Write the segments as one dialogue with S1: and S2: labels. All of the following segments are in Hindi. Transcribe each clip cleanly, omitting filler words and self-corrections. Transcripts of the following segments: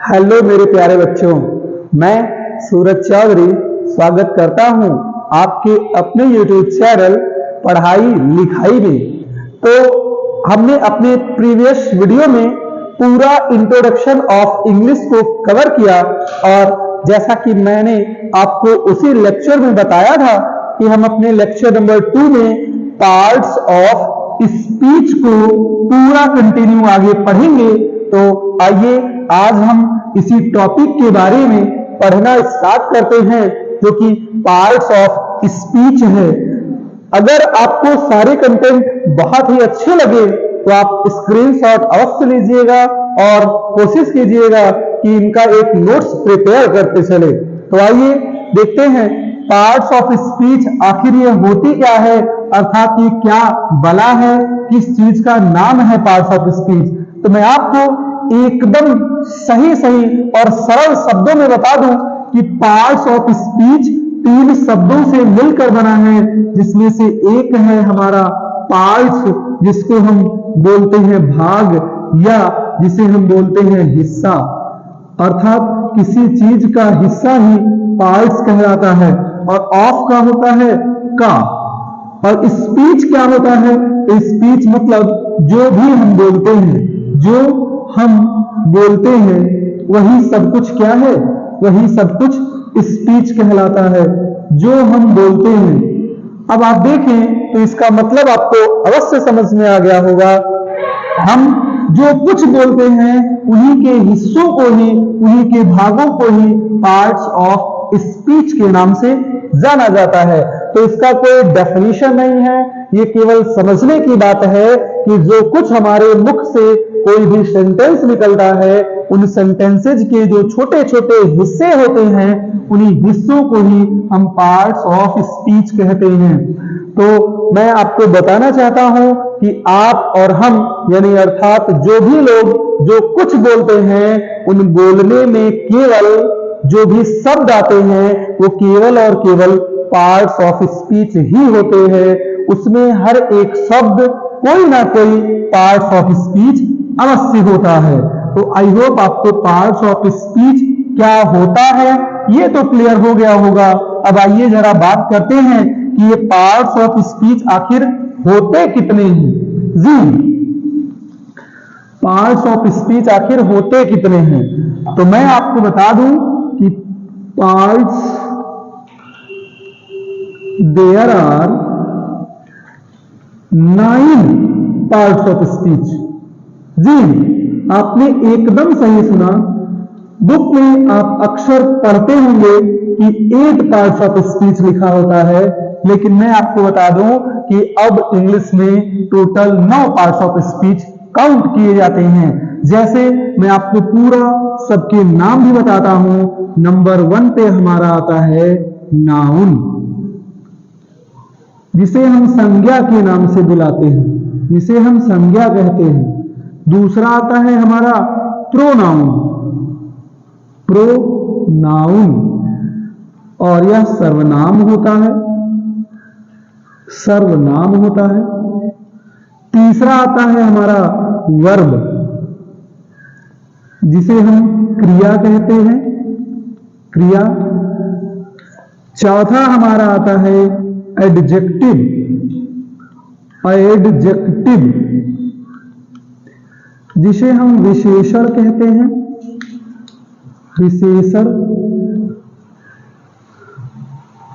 S1: हेलो मेरे प्यारे बच्चों, मैं सूरज चौधरी स्वागत करता हूं आपके अपने YouTube चैनल पढ़ाई लिखाई में। तो हमने अपने प्रीवियस वीडियो में पूरा इंट्रोडक्शन ऑफ इंग्लिश को कवर किया और जैसा कि मैंने आपको उसी लेक्चर में बताया था कि हम अपने लेक्चर नंबर 2 में पार्ट्स ऑफ स्पीच को पूरा कंटिन्यू आगे पढ़ेंगे। तो आइए आज हम इसी टॉपिक के बारे में पढ़ना स्टार्ट करते हैं जो कि पार्ट्स ऑफ स्पीच है। अगर आपको सारे कंटेंट बहुत ही अच्छे लगे तो आप स्क्रीनशॉट अवश्य लीजिएगा और कोशिश कीजिएगा कि इनका एक नोट्स प्रिपेयर करते चले। तो आइए देखते हैं पार्ट्स ऑफ स्पीच आखिर ये होती क्या है, अर्थात ये क्या बला है, किस चीज का नाम है पार्ट्स ऑफ स्पीच। तो मैं आपको एकदम सही और सरल शब्दों में बता दूं कि पार्ट्स ऑफ स्पीच 3 शब्दों से मिलकर बना है, जिसमें से एक है हमारा पार्ट्स, जिसको हम बोलते हैं भाग या जिसे हम बोलते हैं हिस्सा, अर्थात किसी चीज का हिस्सा ही पार्ट्स कहलाता है। और ऑफ का होता है का। और स्पीच क्या होता है? स्पीच मतलब जो भी हम बोलते हैं, जो हम बोलते हैं वही सब कुछ क्या है? वही सब कुछ स्पीच कहलाता है, जो हम बोलते हैं। अब आप देखें तो इसका मतलब आपको अवश्य समझ में आ गया होगा। हम जो कुछ बोलते हैं उन्हीं के हिस्सों को ही, उन्हीं के भागों को ही पार्ट्स ऑफ स्पीच के नाम से जाना जाता है। तो इसका कोई डेफिनेशन नहीं है, ये केवल समझने की बात है कि जो कुछ हमारे मुख से कोई भी सेंटेंस निकलता है, उन सेंटेंसेज के जो छोटे छोटे हिस्से होते हैं, उन्हीं हिस्सों को ही हम पार्ट्स ऑफ स्पीच कहते हैं। तो मैं आपको बताना चाहता हूं कि आप और हम यानी अर्थात जो भी लोग जो कुछ बोलते हैं, उन बोलने में केवल जो भी शब्द आते हैं वो केवल और केवल पार्ट्स ऑफ स्पीच ही होते हैं। उसमें हर एक शब्द कोई ना कोई पार्ट्स ऑफ स्पीच अवश्य होता है। तो आई होप आपको पार्ट्स ऑफ स्पीच क्या होता है ये तो क्लियर हो गया होगा। अब आइए जरा बात करते हैं कि ये पार्ट्स ऑफ स्पीच आखिर होते कितने हैं। जी, पार्ट्स ऑफ स्पीच आखिर होते कितने हैं? तो मैं आपको बता दूं कि parts there are 9 parts of speech. जी, आपने एकदम सही सुना। बुक में आप अक्सर पढ़ते होंगे कि 8 पार्ट्स ऑफ स्पीच लिखा होता है, लेकिन मैं आपको बता दूं कि अब इंग्लिश में total 9 parts of speech count किए जाते हैं। जैसे मैं आपको पूरा सबके नाम भी बताता हूं। नंबर 1 पे हमारा आता है नाउन, जिसे हम संज्ञा के नाम से बुलाते हैं, जिसे हम संज्ञा कहते हैं। दूसरा आता है हमारा प्रोनाउन, प्रोनाउन, और यह सर्वनाम होता है, सर्वनाम होता है। तीसरा आता है हमारा वर्ब, जिसे हम क्रिया कहते हैं, क्रिया। चौथा हमारा आता है एडजेक्टिव, एडजेक्टिव, जिसे हम विशेषण कहते हैं, विशेषण।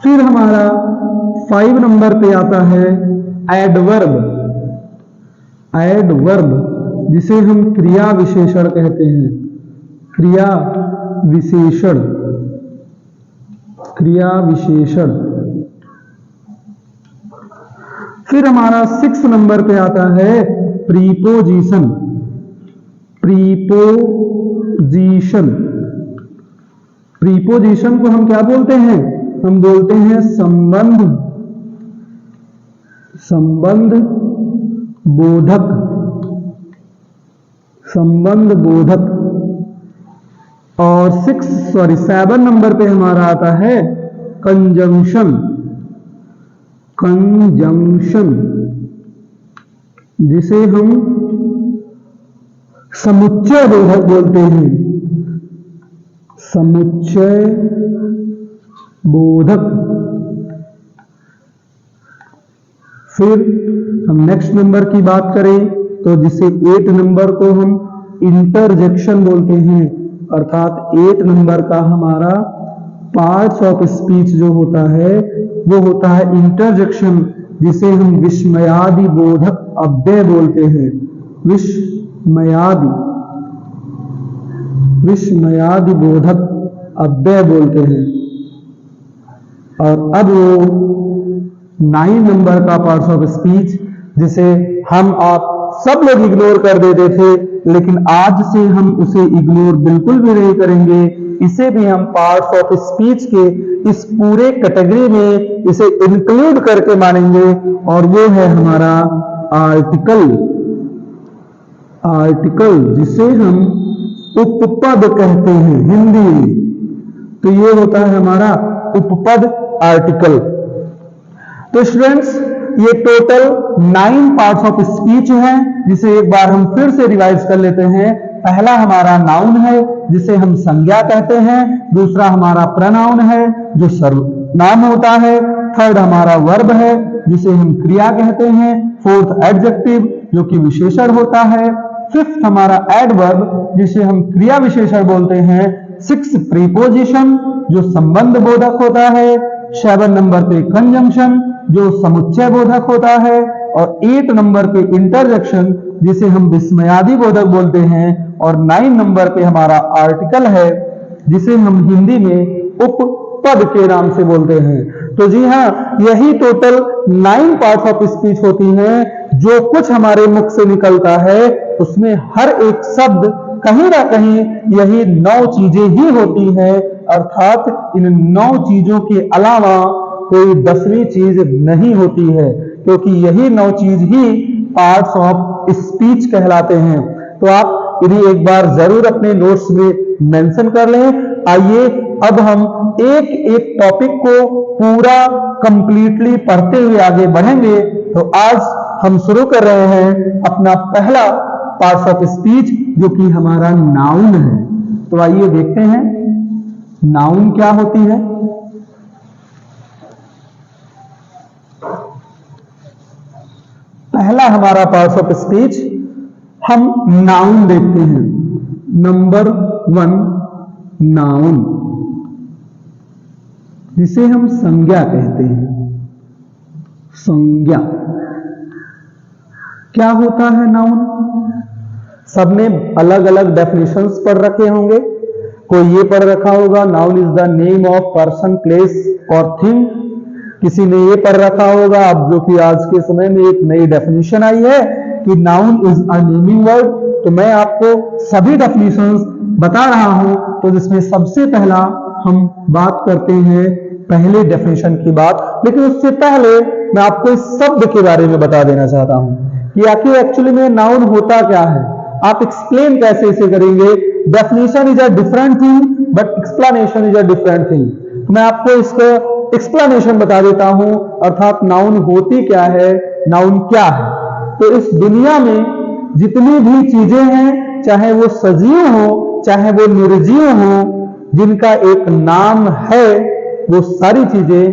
S1: फिर हमारा 5 नंबर पे आता है एडवर्ब, एडवर्ब, जिसे हम क्रिया विशेषण कहते हैं, क्रिया विशेषण, क्रिया विशेषण। फिर हमारा 6 नंबर पे आता है प्रीपोजिशन, प्रीपोजिशन। प्रीपोजिशन को हम क्या बोलते हैं? हम बोलते हैं संबंध, संबंध बोधक, संबंध बोधक। और 7 नंबर पे हमारा आता है कंजंक्शन, कंजंक्शन, जिसे हम समुच्चय बोधक बोलते हैं, समुच्चय बोधक। फिर हम नेक्स्ट नंबर की बात करें तो जिसे 8 नंबर को हम इंटरजेक्शन बोलते हैं, अर्थात 8 नंबर का हमारा पार्ट्स ऑफ स्पीच जो होता है वो होता है इंटरजेक्शन, जिसे हम विस्मयादि बोधक अव्यय बोलते हैं। विस्मयादि बोधक अव्यय बोलते हैं। और अब वो 9 नंबर का पार्ट्स ऑफ स्पीच जिसे हम आप सब लोग इग्नोर कर देते थे, लेकिन आज से हम उसे इग्नोर बिल्कुल भी नहीं करेंगे। इसे भी हम पार्ट्स ऑफ स्पीच के इस पूरे कैटेगरी में इसे इंक्लूड करके मानेंगे, और वो है हमारा आर्टिकल जिसे हम उपपद कहते हैं हिंदी में। तो ये होता है हमारा उपपद आर्टिकल। तो स्टूडेंट्स ये टोटल 9 पार्ट्स ऑफ स्पीच है, जिसे एक बार हम फिर से रिवाइज कर लेते हैं। पहला हमारा नाउन है जिसे हम संज्ञा कहते हैं, दूसरा हमारा प्रनाउन है जो सर्वनाम होता है, थर्ड हमारा वर्ब है जिसे हम क्रिया कहते हैं, फोर्थ एडजेक्टिव जो कि विशेषण होता है, फिफ्थ हमारा एडवर्ब जिसे हम क्रिया विशेषण बोलते हैं, 6 प्रीपोजिशन जो संबंध बोधक होता है, 7 नंबर पे कंजंक्शन जो समुच्चय बोधक होता है, और 8 नंबर पे इंटरजेक्शन जिसे हम विस्मयादि बोधक बोलते हैं, और 9 नंबर पे हमारा आर्टिकल है जिसे हम हिंदी में उपपद के नाम से बोलते हैं। तो जी हाँ, यही टोटल 9 पार्ट्स ऑफ स्पीच होती हैं। जो कुछ हमारे मुख से निकलता है उसमें हर एक शब्द कहीं ना कहीं यही 9 चीजें ही होती हैं, अर्थात इन 9 चीजों के अलावा कोई 10वीं चीज नहीं होती है, क्योंकि यही 9 चीज ही पार्ट्स ऑफ स्पीच कहलाते हैं। तो आप इन्हें एक बार जरूर अपने नोट्स में मेंशन कर लें। आइए अब हम एक एक टॉपिक को पूरा कंप्लीटली पढ़ते हुए आगे बढ़ेंगे। तो आज हम शुरू कर रहे हैं अपना पहला पार्ट्स ऑफ स्पीच जो कि हमारा नाउन है। तो आइए देखते हैं नाउन क्या होती है। पहला हमारा पार्ट्स ऑफ स्पीच हम नाउन देखते हैं। नंबर 1 नाउन, जिसे हम संज्ञा कहते हैं। संज्ञा क्या होता है नाउन? सबने अलग अलग डेफिनेशंस पढ़ रखे होंगे। कोई ये पढ़ रखा होगा noun is the name of person, place और थिंग। किसी ने ये पढ़ रखा होगा, अब जो कि आज के समय में एक नई डेफिनेशन आई है कि noun is a naming word. तो मैं आपको सभी डेफिनेशंस बता रहा हूं। तो जिसमें सबसे पहला हम बात करते हैं पहले डेफिनेशन की बात, लेकिन उससे पहले मैं आपको इस शब्द के बारे में बता देना चाहता हूं कि आखिर एक्चुअली में नाउन होता क्या है। आप एक्सप्लेन कैसे इसे करेंगे? Definition is a different thing but explanation is a different thing. तो मैं आपको इसका एक्सप्लेनेशन बता देता हूं, अर्थात नाउन होती क्या है, नाउन क्या है। तो इस दुनिया में जितनी भी चीजें हैं, चाहे वो सजीव हो चाहे वो निर्जीव हो, जिनका एक नाम है वो सारी चीजें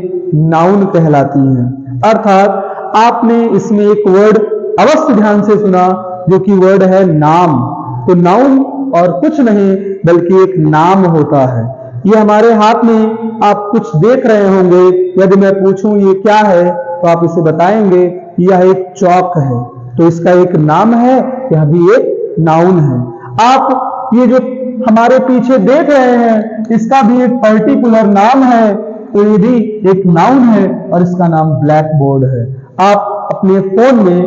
S1: नाउन कहलाती हैं। अर्थात आपने इसमें एक वर्ड अवश्य ध्यान से सुना जो कि वर्ड है नाम। तो नाउन और कुछ नहीं बल्कि एक नाम होता है। ये हमारे हाथ में आप कुछ देख रहे होंगे, यदि मैं पूछूं ये क्या है तो आप इसे बताएंगे यह एक चौक है। तो इसका एक नाम है, यह भी एक नाउन है। आप ये जो हमारे पीछे देख रहे हैं इसका भी एक पर्टिकुलर नाम है, तो ये भी एक नाउन है और इसका नाम ब्लैक बोर्ड है। आप अपने फोन में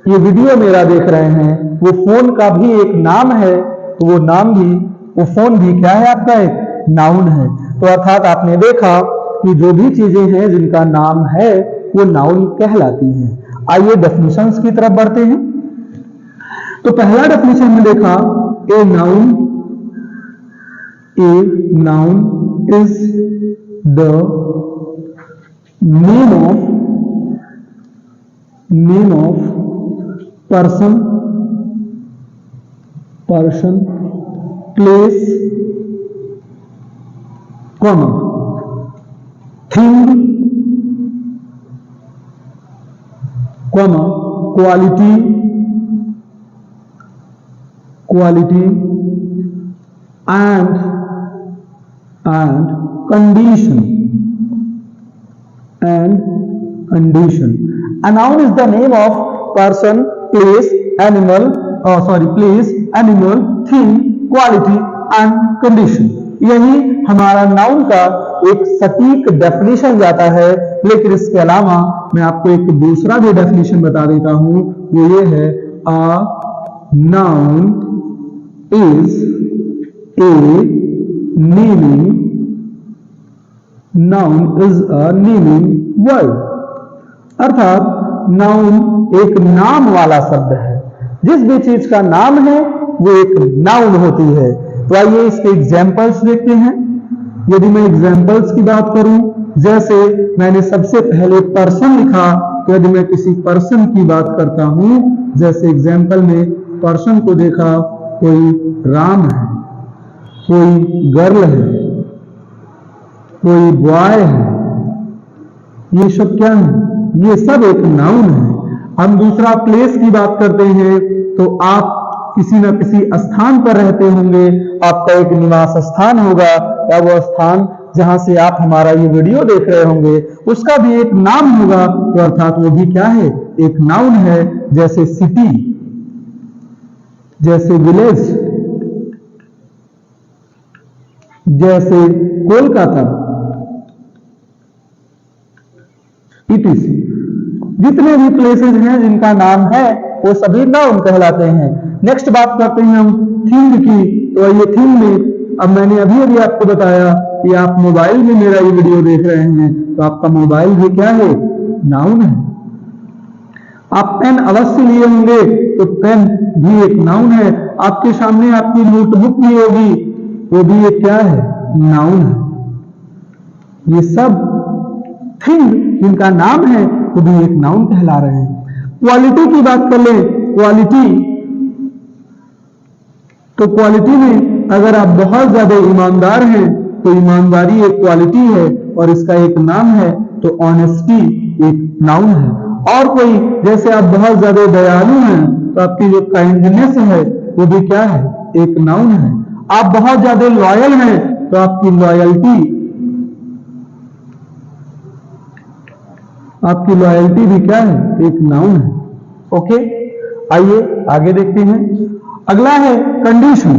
S1: ये वीडियो मेरा देख रहे हैं, वो फोन का भी एक नाम है, तो वो नाम भी, वो फोन भी क्या है आपका? एक नाउन है। तो अर्थात आपने देखा कि जो भी चीजें हैं जिनका नाम है वो नाउन कहलाती हैं। आइए डेफिनेशंस की तरफ बढ़ते हैं। तो पहला डेफिनेशन में देखा a noun is the name of person, place comma thing, comma quality, quality and condition, and condition. A noun is the name of person, place, animal, place, animal, thing, quality and condition. यही हमारा नाउन का एक सटीक डेफिनेशन जाता है। लेकिन इसके अलावा मैं आपको एक दूसरा भी डेफिनेशन बता देता हूं, वो ये है a noun is a naming, noun is a naming word। अर्थात नाउन एक नाम वाला शब्द है। जिस भी चीज का नाम है वो एक नाउन होती है। तो आइए इसके एग्जांपल्स देखते हैं। यदि मैं एग्जांपल्स की बात करूं, जैसे मैंने सबसे पहले पर्सन लिखा, तो यदि मैं किसी पर्सन की बात करता हूं, जैसे एग्जांपल में पर्सन को देखा, कोई राम है, कोई गर्ल है, कोई बॉय है, ये सब क्या है? ये सब एक नाउन है। हम दूसरा प्लेस की बात करते हैं, तो आप किसी न किसी स्थान पर रहते होंगे, आपका एक निवास स्थान होगा, या वो स्थान जहां से आप हमारा ये वीडियो देख रहे होंगे उसका भी एक नाम होगा। तो अर्थात वो भी क्या है? एक नाउन है। जैसे सिटी, जैसे विलेज, जैसे कोलकाता, इटीसी। जितने भी प्लेसेस हैं जिनका नाम है वो सभी नाउन कहलाते हैं। नेक्स्ट बात करते हैं हम थिंग की। तो ये थिंग में, अब मैंने अभी आपको बताया कि आप मोबाइल में मेरा ये वीडियो देख रहे हैं, तो आपका मोबाइल भी क्या है? नाउन है। आप पेन अवश्य लिए होंगे, तो पेन भी एक नाउन है। आपके सामने आपकी नोटबुक भी होगी, वो भी एक क्या है? नाउन है। ये सब थिंग जिनका नाम है वो भी एक नाउन कहला रहे हैं। क्वालिटी की बात कर ले, क्वालिटी, तो क्वालिटी में अगर आप बहुत ज्यादा ईमानदार हैं तो ईमानदारी एक क्वालिटी है और इसका एक नाम है, तो ऑनेस्टी एक नाउन है। और कोई, जैसे आप बहुत ज्यादा दयालु हैं तो आपकी जो काइंडनेस है वो भी क्या है? एक नाउन है। आप बहुत ज्यादा लॉयल हैं तो आपकी लॉयल्टी भी क्या है? एक नाउन है। ओके, आइए आगे देखते हैं। अगला है कंडीशन।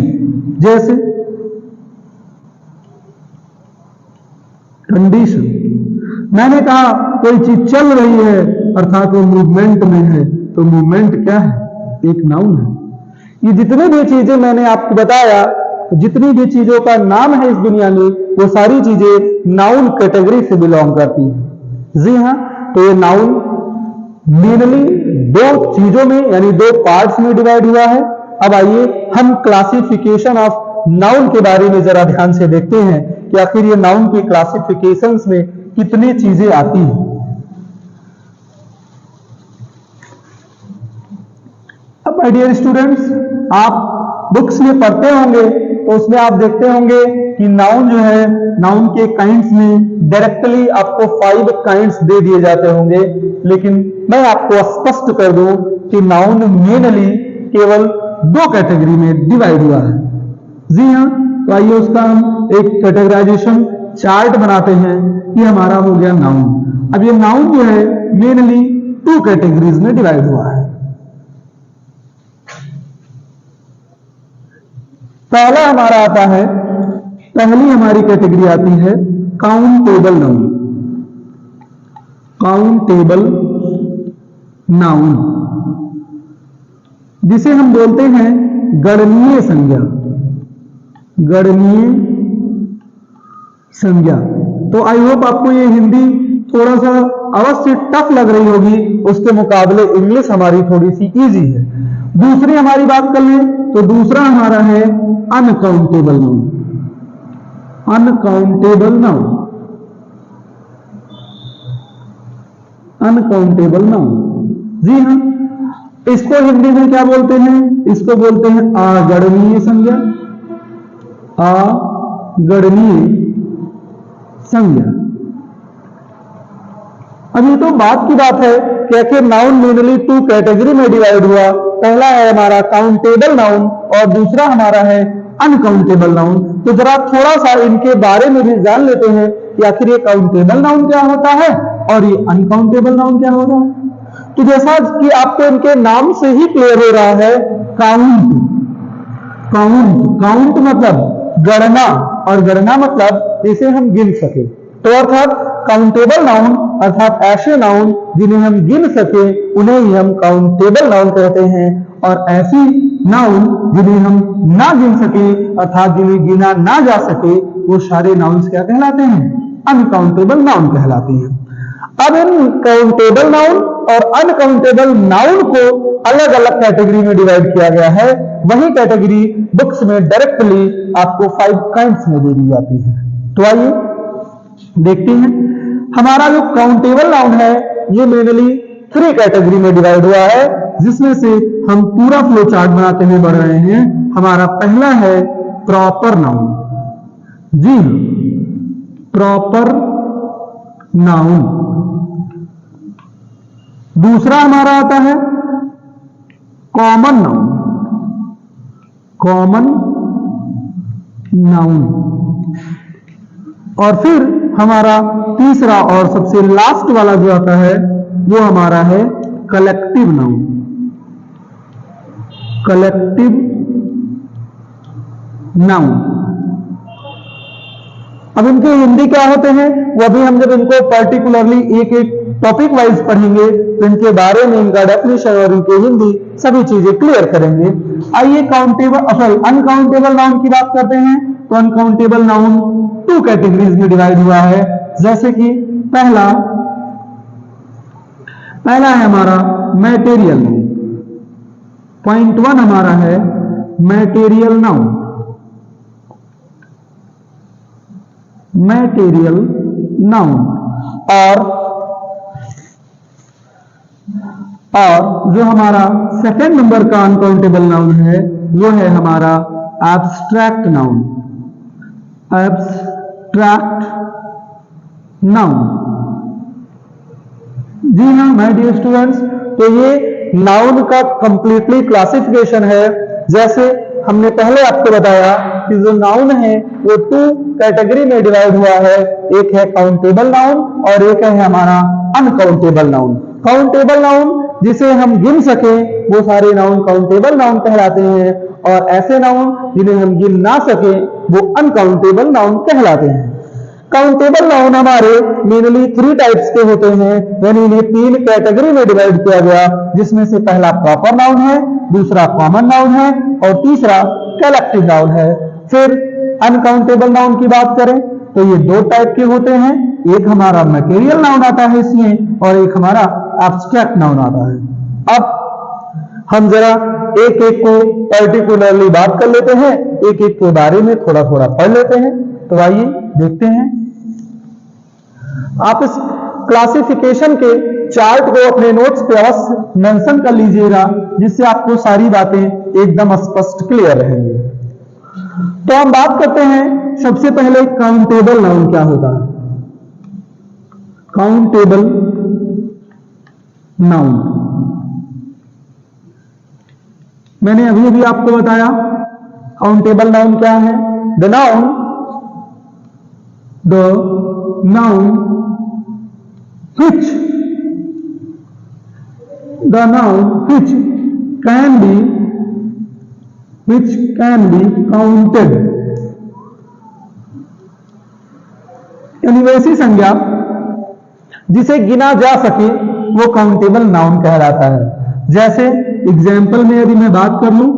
S1: जैसे कंडीशन, मैंने कहा कोई चीज चल रही है अर्थात वो मूवमेंट में है, तो मूवमेंट क्या है? एक नाउन है। ये जितने भी चीजें मैंने आपको बताया, जितनी भी चीजों का नाम है इस दुनिया में, वो सारी चीजें नाउन कैटेगरी से बिलोंग करती हैं। जी हाँ, तो ये नाउन मेनली दो चीजों में यानी दो पार्ट्स में डिवाइड हुआ है। अब आइए हम क्लासिफिकेशन ऑफ नाउन के बारे में जरा ध्यान से देखते हैं कि आखिर ये नाउन की क्लासिफिकेशंस में कितनी चीजें आती हैं। अब माय डियर स्टूडेंट्स, आप बुक्स में पढ़ते होंगे तो उसमें आप देखते होंगे कि नाउन जो है, नाउन के काइंड्स में डायरेक्टली आपको 5 काइंड्स दे दिए जाते होंगे, लेकिन मैं आपको स्पष्ट कर दूं कि नाउन मेनली केवल 2 कैटेगरी में डिवाइड हुआ है। जी हाँ, तो आइए उसका हम एक कैटेगराइजेशन चार्ट बनाते हैं। ये हमारा हो गया नाउन। अब ये नाउन जो है मेनली 2 कैटेगरीज में डिवाइड हुआ है। पहला हमारा आता है, पहली हमारी कैटेगरी आती है काउंटेबल नाउन। काउंटेबल नाउन, जिसे हम बोलते हैं गणनीय संज्ञा। गणनीय संज्ञा। तो आई होप आपको ये हिंदी थोड़ा सा अवश्य टफ लग रही होगी, उसके मुकाबले इंग्लिश हमारी थोड़ी सी इजी है। दूसरी हमारी बात कर लें तो दूसरा हमारा है uncountable noun. Uncountable noun, uncountable noun. जी हाँ, इसको हिंदी में क्या बोलते हैं? इसको बोलते हैं अगणनीय संज्ञा। अगणनीय संज्ञा। अब ये तो बात की बात है कि आखिर नाउन मेनली 2 कैटेगरी में डिवाइड हुआ। पहला है हमारा काउंटेबल नाउन और दूसरा हमारा है अनकाउंटेबल नाउन। तो जरा थोड़ा सा इनके बारे में भी जान लेते हैं कि आखिर ये काउंटेबल नाउन क्या होता है और ये अनकाउंटेबल नाउन क्या होता है। तो जैसा कि आपको इनके नाम से ही क्लियर हो रहा है, काउंट, काउंट, काउंट मतलब गणना और गणना मतलब इसे हम गिन सके। तो अर्थात काउंटेबल नाउन अर्थात ऐसे नाउन जिन्हें हम गिन सके उन्हें ही हम काउंटेबल नाउन कहते हैं, और ऐसी नाउन जिन्हें हम ना गिन सके अर्थात जिन्हें गिना ना जा सके वो सारे नाउन्स क्या कहलाते हैं, अनकाउंटेबल नाउन कहलाते हैं। अब इन काउंटेबल नाउन और अनकाउंटेबल नाउन को अलग अलग कैटेगरी में डिवाइड किया गया है। वही कैटेगरी बुक्स में डायरेक्टली आपको 5 काइंड्स में दे दी जाती है। तो आइए देखते हैं। हमारा जो काउंटेबल नाउन है ये मेनली 3 कैटेगरी में डिवाइड हुआ है, जिसमें से हम पूरा फ्लो चार्ट बनाते हुए बढ़ रहे हैं। हमारा पहला है प्रॉपर नाउन, जी प्रॉपर नाउन। दूसरा हमारा आता है कॉमन नाउन, कॉमन नाउन। और फिर हमारा तीसरा और सबसे लास्ट वाला जो आता है वो हमारा है कलेक्टिव नाउन, कलेक्टिव नाउन। अब इनके हिंदी क्या होते हैं वो अभी हम जब इनको पर्टिकुलरली एक एक टॉपिक वाइज पढ़ेंगे तो इनके बारे में इनका डेफिनेशन और इनके हिंदी सभी चीजें क्लियर करेंगे। आइए काउंटेबल अनकाउंटेबल नाउन की बात करते हैं। तो अनकाउंटेबल नाउन 2 कैटेगरीज में डिवाइड हुआ है, जैसे कि पहला है हमारा मैटेरियल नाउन। पॉइंट 1 हमारा है मैटेरियल नाउन, मैटेरियल नाउन। और जो हमारा सेकंड नंबर का अनकाउंटेबल नाउन है वो है हमारा एब्स्ट्रैक्ट नाउन, एब्स्ट्रैक्ट नाउन। जी हाँ माय डियर स्टूडेंट्स, तो ये नाउन का कंप्लीटली क्लासिफिकेशन है। जैसे हमने पहले आपको बताया कि जो नाउन है वो 2 कैटेगरी में डिवाइड हुआ है, एक है काउंटेबल नाउन और एक है हमारा अनकाउंटेबल नाउन। काउंटेबल नाउन जिसे हम गिन सके वो सारे नाउन काउंटेबल नाउन कहलाते हैं, और ऐसे नाउन जिन्हें हम गिन ना सके वो अनकाउंटेबल नाउन कहलाते हैं। काउंटेबल नाउन हमारे मेनली 3 टाइप्स के होते हैं, यानी इन्हें 3 कैटेगरी में डिवाइड किया गया, जिसमें से पहला प्रॉपर नाउन है, दूसरा कॉमन नाउन है और तीसरा कलेक्टिव नाउन है। फिर अनकाउंटेबल नाउन की बात करें तो ये 2 टाइप के होते हैं, एक हमारा मैटेरियल नाउन आता है इसमें और एक हमारा एब्स्ट्रैक्ट नाउन आता है। अब हम जरा एक एक को पर्टिकुलरली बात कर लेते हैं, एक एक के बारे में थोड़ा थोड़ा पढ़ लेते हैं। तो आइए देखते हैं। आप इस क्लासिफिकेशन के चार्ट को अपने नोट्स पे अवश्य मेंशन कर लीजिएगा, जिससे आपको सारी बातें एकदम स्पष्ट क्लियर रहेंगी। तो हम बात करते हैं सबसे पहले काउंटेबल नाउन क्या होता है। काउंटेबल नाउन मैंने अभी अभी आपको बताया काउंटेबल नाउन क्या है। The noun which can be counted, यानी वैसी संज्ञा जिसे गिना जा सके वो काउंटेबल नाउन कहलाता है। जैसे एग्जाम्पल में यदि मैं बात कर लूं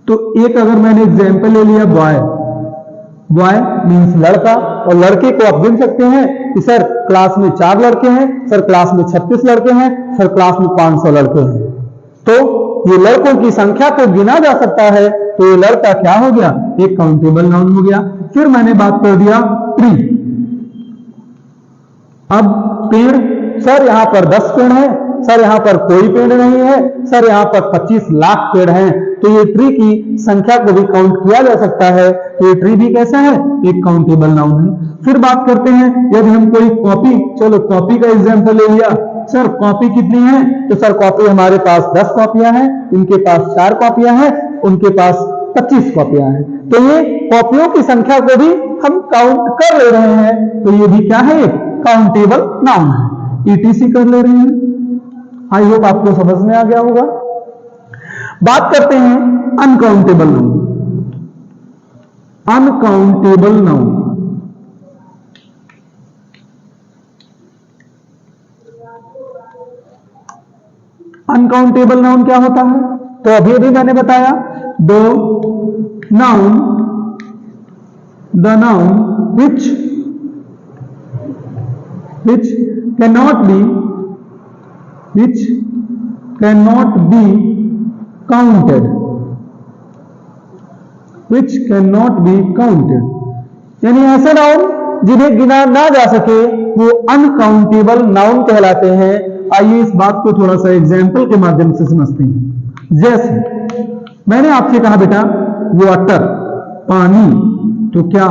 S1: तो एक अगर मैंने एग्जाम्पल ले लिया बॉय मीन्स लड़का, और लड़के को आप गिन सकते हैं कि सर क्लास में 4 लड़के हैं, सर क्लास में 36 लड़के हैं, सर क्लास में 500 लड़के हैं। तो ये लड़कों की संख्या को गिना जा सकता है, तो ये लड़का क्या हो गया, एक काउंटेबल नाउन हो गया। फिर मैंने बात कर दिया ट्री। अब पेड़, सर यहां पर 10 पेड़ हैं, सर यहाँ पर कोई पेड़ नहीं है, सर यहाँ पर 25 लाख पेड़ हैं। तो ये ट्री की संख्या को भी काउंट किया जा सकता है। तो ये ट्री भी कैसा है, एक काउंटेबल नाउन है। फिर बात करते हैं, यदि हम कोई कॉपी, चलो कॉपी का एग्जाम्पल ले लिया, सर कॉपी कितनी है, तो सर कॉपी हमारे पास 10 कॉपियां हैं, इनके पास 4 कॉपियां हैं, उनके पास 25 कॉपियां हैं। तो ये कॉपियों की संख्या को भी हम काउंट कर ले रहे हैं। तो ये भी क्या है, काउंटेबल नाउन है, ईटीसी कर ले रहे हैं। आई होप आपको समझ में आ गया होगा। बात करते हैं uncountable noun. Uncountable noun, uncountable noun क्या होता है, तो अभी अभी मैंने बताया, the noun which cannot be counted, यानी ऐसे नाउन जिन्हें गिना ना जा सके वो अनकाउंटेबल नाउन कहलाते हैं। आइए इस बात को थोड़ा सा एग्जाम्पल के माध्यम से समझते हैं। जैसे मैंने आपसे कहा बेटा वाटर, पानी, तो क्या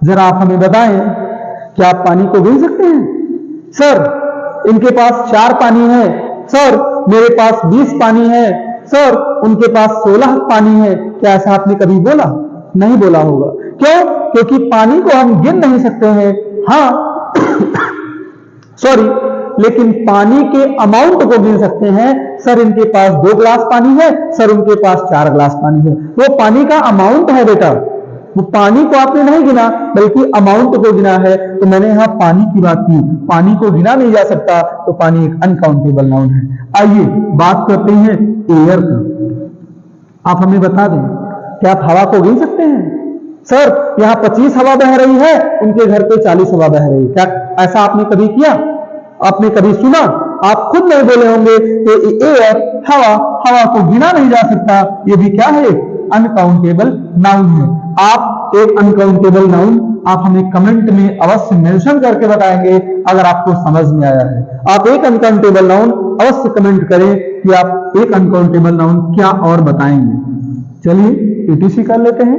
S1: जरा आप हमें बताएं, क्या आप पानी को गिन सकते हैं? सर इनके पास 4 पानी है, सर मेरे पास 20 पानी है, सर उनके पास 16 पानी है। क्या ऐसा आपने कभी बोला? नहीं बोला होगा। क्यों? क्योंकि पानी को हम गिन नहीं सकते हैं। हाँ सॉरी, लेकिन पानी के अमाउंट को गिन सकते हैं। सर इनके पास 2 गिलास पानी है, सर उनके पास 4 गिलास पानी है। वो पानी का अमाउंट है बेटा, वो पानी को आपने नहीं गिना बल्कि अमाउंट को गिना है। तो मैंने यहां पानी की बात की, पानी को गिना नहीं जा सकता, तो पानी एक अनकाउंटेबल नाउन है। आइए बात करते हैं एयर का। आप हमें बता दें, क्या आप हवा को गिन सकते हैं? सर यहां 25 हवा बह रही है, उनके घर पे 40 हवा बह रही है। क्या ऐसा आपने कभी किया? आपने कभी सुना? आप खुद नहीं बोले होंगे कि एयर, हवा को गिना नहीं जा सकता। ये भी क्या है, अनकाउंटेबल नाउन है। आप एक अनकाउंटेबल नाउन आप हमें कमेंट में अवश्य मेंशन करके बताएंगे अगर आपको समझ में आया है। आप एक अनकाउंटेबल नाउन अवश्य कमेंट करें कि आप एक अनकाउंटेबल नाउन क्या और बताएंगे। चलिए ईटीसी कर लेते हैं।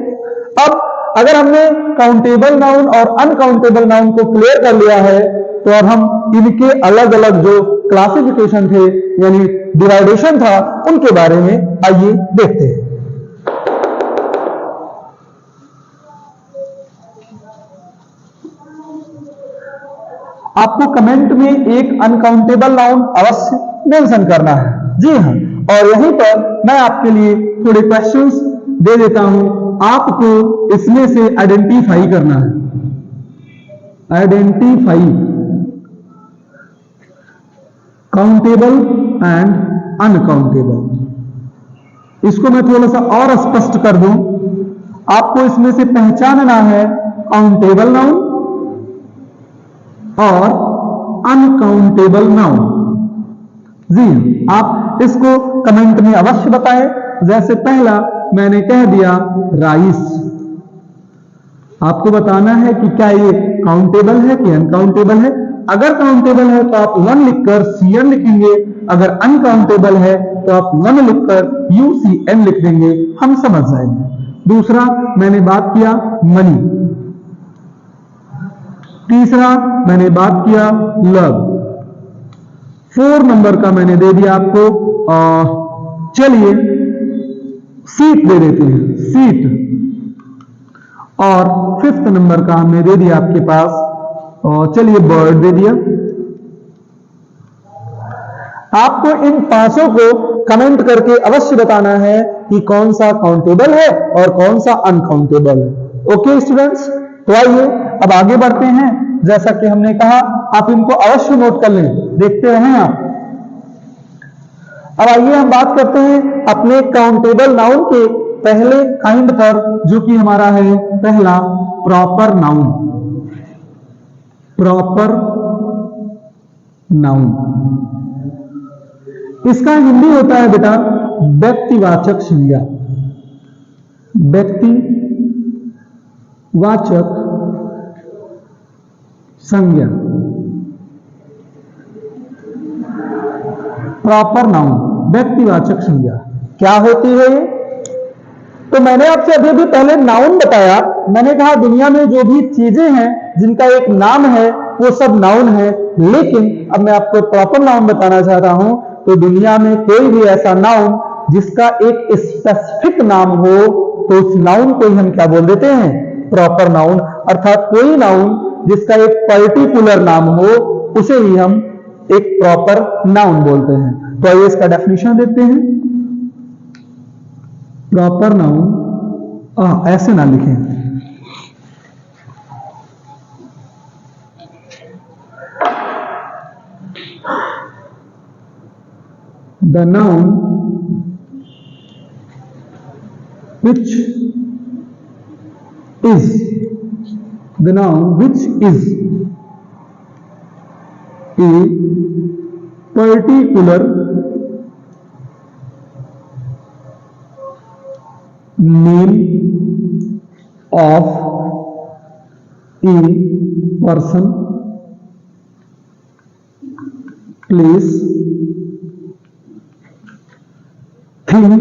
S1: अब अगर हमने काउंटेबल नाउन और अनकाउंटेबल नाउन को क्लियर कर लिया है, तो अब हम इनके अलग अलग जो क्लासिफिकेशन थे यानी डिवाइडेशन था उनके बारे में आइए देखते हैं। आपको कमेंट में एक अनकाउंटेबल नाउन अवश्य मेंशन करना है। जी हाँ, और यहीं पर मैं आपके लिए थोड़े क्वेश्चंस दे देता हूं, आपको इसमें से आइडेंटिफाई करना है। Identify countable and uncountable. इसको मैं थोड़ा सा और स्पष्ट कर दूं, आपको इसमें से पहचानना है काउंटेबल नाउन और अनकाउंटेबल नाउन। जी आप इसको कमेंट में अवश्य बताएं। जैसे पहला मैंने कह दिया राइस, आपको बताना है कि क्या ये काउंटेबल है कि अनकाउंटेबल है। अगर काउंटेबल है तो आप 1 लिखकर CN लिखेंगे, अगर अनकाउंटेबल है तो आप 1 लिखकर UCN लिख देंगे, हम समझ जाएंगे। दूसरा मैंने बात किया मनी, तीसरा मैंने बात किया लव, 4 नंबर का मैंने दे दिया आपको, चलिए सीट दे देते हैं, सीट, और 5th नंबर का हमने दे दिया आपके पास, चलिए बर्ड दे दिया। आपको इन 5 को कमेंट करके अवश्य बताना है कि कौन सा काउंटेबल है और कौन सा अनकाउंटेबल है। ओके स्टूडेंट्स, तो आइए अब आगे बढ़ते हैं। जैसा कि हमने कहा आप इनको अवश्य नोट कर लें, देखते रहें आप। अब आइए हम बात करते हैं अपने काउंटेबल नाउन के पहले काइंड पर, जो कि हमारा है पहला प्रॉपर नाउन। प्रॉपर नाउन, इसका हिंदी होता है बेटा व्यक्तिवाचक संज्ञा। व्यक्तिवाचक संज्ञा। प्रॉपर नाउन, व्यक्तिवाचक संज्ञा क्या होती है ये? तो मैंने आपसे अभी भी पहले नाउन बताया। मैंने कहा दुनिया में जो भी चीजें हैं जिनका एक नाम है वो सब नाउन है, लेकिन अब मैं आपको प्रॉपर नाउन बताना चाहता हूं। तो दुनिया में कोई भी ऐसा नाउन जिसका एक स्पेसिफिक नाम हो तो उस नाउन को ही हम क्या बोल देते हैं? Proper noun. अर्थात कोई नाउन जिसका एक पर्टिकुलर नाम हो उसे ही हम एक प्रॉपर नाउन बोलते हैं। तो आइए इसका डेफिनेशन देखते हैं। प्रॉपर नाउन ऐसे ना लिखें, the noun which is the noun which is a particular name of a person, place, thing,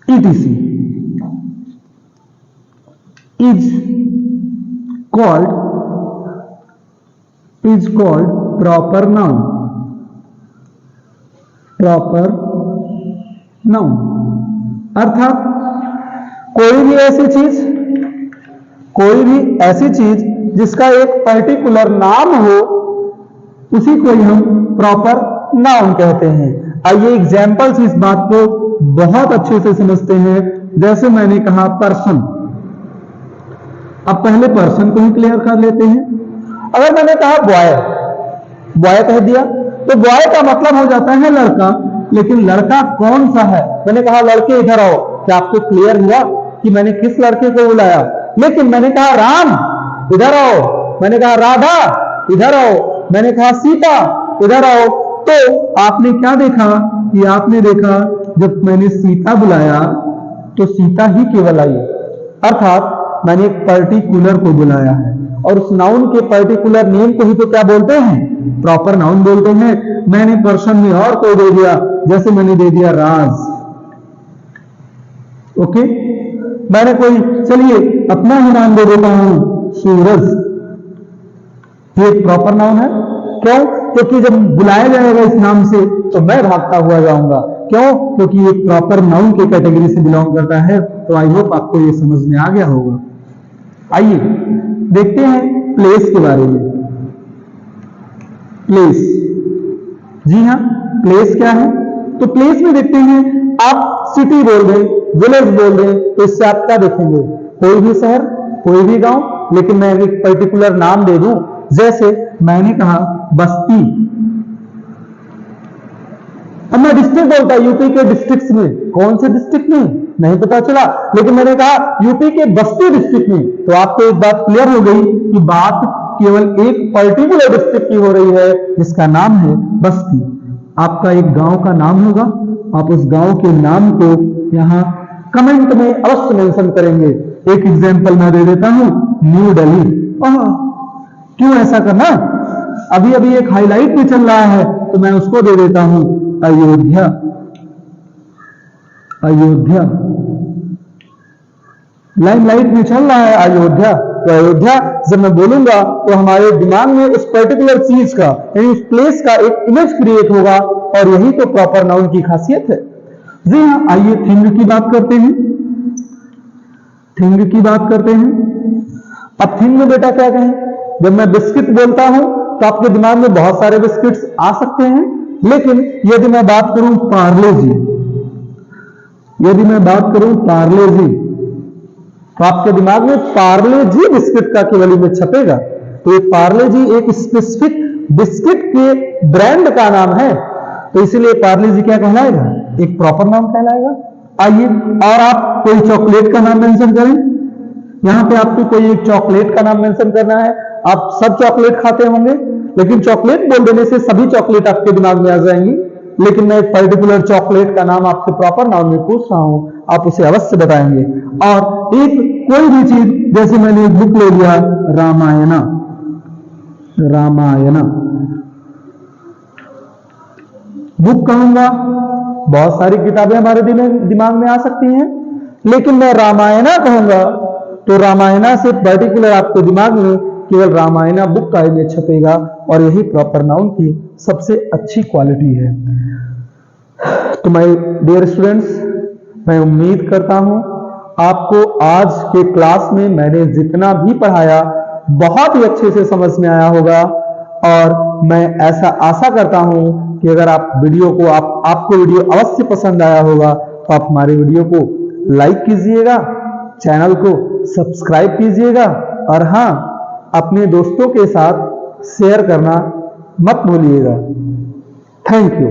S1: etc. is called proper noun. Proper noun अर्थात कोई भी ऐसी चीज जिसका एक पर्टिकुलर नाम हो उसी को ही हम प्रॉपर नाउन कहते हैं। आइए एग्जांपल्स इस बात को बहुत अच्छे से समझते हैं। जैसे मैंने कहा पर्सन, अब पहले पर्सन को ही क्लियर कर लेते हैं। अगर मैंने कहा बॉय कह दिया तो बॉय का मतलब हो जाता है लड़का, लेकिन लड़का कौन सा है? मैंने कहा लड़के इधर आओ, क्या आपको क्लियर हुआ कि मैंने किस लड़के को बुलाया? लेकिन मैंने कहा राम इधर आओ, मैंने कहा राधा इधर आओ, मैंने कहा सीता इधर आओ, तो आपने क्या देखा कि आपने देखा जब मैंने सीता बुलाया तो सीता ही केवल आई, अर्थात मैंने एक पर्टिकुलर को बुलाया है। और उस नाउन के पर्टिकुलर नेम को ही तो क्या बोलते हैं? प्रॉपर नाउन बोलते हैं। मैंने पर्सन में और कोई दे दिया, जैसे मैंने दे दिया राज, ओके। मैंने कोई, चलिए अपना ही नाम दे देता हूं सूरज, ये एक प्रॉपर नाउन है। क्यों? क्योंकि जब बुलाया जाएगा इस नाम से तो मैं भागता हुआ जाऊंगा। क्यों? क्योंकि एक प्रॉपर नाउन की कैटेगरी से बिलोंग करता है। तो आई होप आपको ये समझ में आ गया होगा। आइए देखते हैं प्लेस के बारे में। प्लेस, जी हाँ, प्लेस क्या है? तो प्लेस में देखते हैं, आप सिटी बोल रहे, विलेज बोल रहे, तो इससे आप क्या देखेंगे? कोई भी शहर, कोई भी गांव, लेकिन मैं एक पर्टिकुलर नाम दे दूं। जैसे मैंने कहा बस्ती, अब मैं डिस्ट्रिक्ट बोलता, यूपी के डिस्ट्रिक्ट्स में, कौन से डिस्ट्रिक्ट में नहीं पता चला, लेकिन मैंने कहा यूपी के बस्ती डिस्ट्रिक्ट में, तो आपको एक बात क्लियर हो गई कि बात केवल एक पर्टिकुलर डिस्ट्रिक्ट की हो रही है जिसका नाम है बस्ती। आपका एक गांव का नाम होगा, आप उस गांव के नाम को यहां कमेंट में अवश्य मेंशन करेंगे। एक एग्जांपल मैं दे देता हूं, न्यू दिल्ली। क्यों ऐसा करना? अभी अभी एक हाईलाइट में चल रहा है तो मैं उसको दे देता हूं अयोध्या। अयोध्या लाइमलाइट में चल रहा है अयोध्या, तो अयोध्या जब मैं बोलूंगा तो हमारे दिमाग में उस पर्टिकुलर चीज का, यानी उस प्लेस का एक इमेज क्रिएट होगा, और यही तो प्रॉपर नाउन की खासियत है। जी हाँ, आइए थिंग की बात करते हैं। थिंग की बात करते हैं। अब थिंग में बेटा क्या कहें? जब मैं बिस्किट बोलता हूं तो आपके दिमाग में बहुत सारे बिस्किट्स आ सकते हैं, लेकिन यदि मैं बात करूं पार्ले जी, यदि मैं बात करूं पार्ले जी, तो आपके दिमाग में पार्ले जी बिस्किट का केवल इमेज छपेगा। तो ये पार्ले जी एक स्पेसिफिक बिस्किट के ब्रांड का नाम है, तो इसीलिए पार्ले जी क्या कहलाएगा? एक प्रॉपर नाम कहलाएगा। आइए और आप कोई चॉकलेट का नाम मेंशन करें। यहां पे आपको कोई एक चॉकलेट का नाम मेंशन करना है। आप सब चॉकलेट खाते होंगे, लेकिन चॉकलेट बोल देने से सभी चॉकलेट आपके दिमाग में आ जाएंगी, लेकिन मैं एक पर्टिकुलर चॉकलेट का नाम आपसे प्रॉपर नाउन में पूछ रहा हूं, आप उसे अवश्य बताएंगे। और एक कोई भी चीज, जैसे मैंने एक बुक ले लिया रामायणा, रामायणा, बुक कहूंगा, बहुत सारी किताबें हमारे दिमाग में आ सकती हैं, लेकिन मैं रामायणा कहूंगा तो रामायणा से पर्टिकुलर आपके दिमाग में केवल रामायणा बुक का इमेज छपेगा और यही प्रॉपर नाउन की सबसे अच्छी क्वालिटी है। तो माय डियर स्टूडेंट्स, मैं उम्मीद करता हूं आपको आज के क्लास में मैंने जितना भी पढ़ाया बहुत ही अच्छे से समझ में आया होगा, और मैं ऐसा आशा करता हूं कि अगर आप वीडियो को आपको वीडियो अवश्य पसंद आया होगा तो आप हमारे वीडियो को लाइक कीजिएगा, चैनल को सब्सक्राइब कीजिएगा, और हाँ, अपने दोस्तों के साथ शेयर करना मत भूलिएगा। Thank you.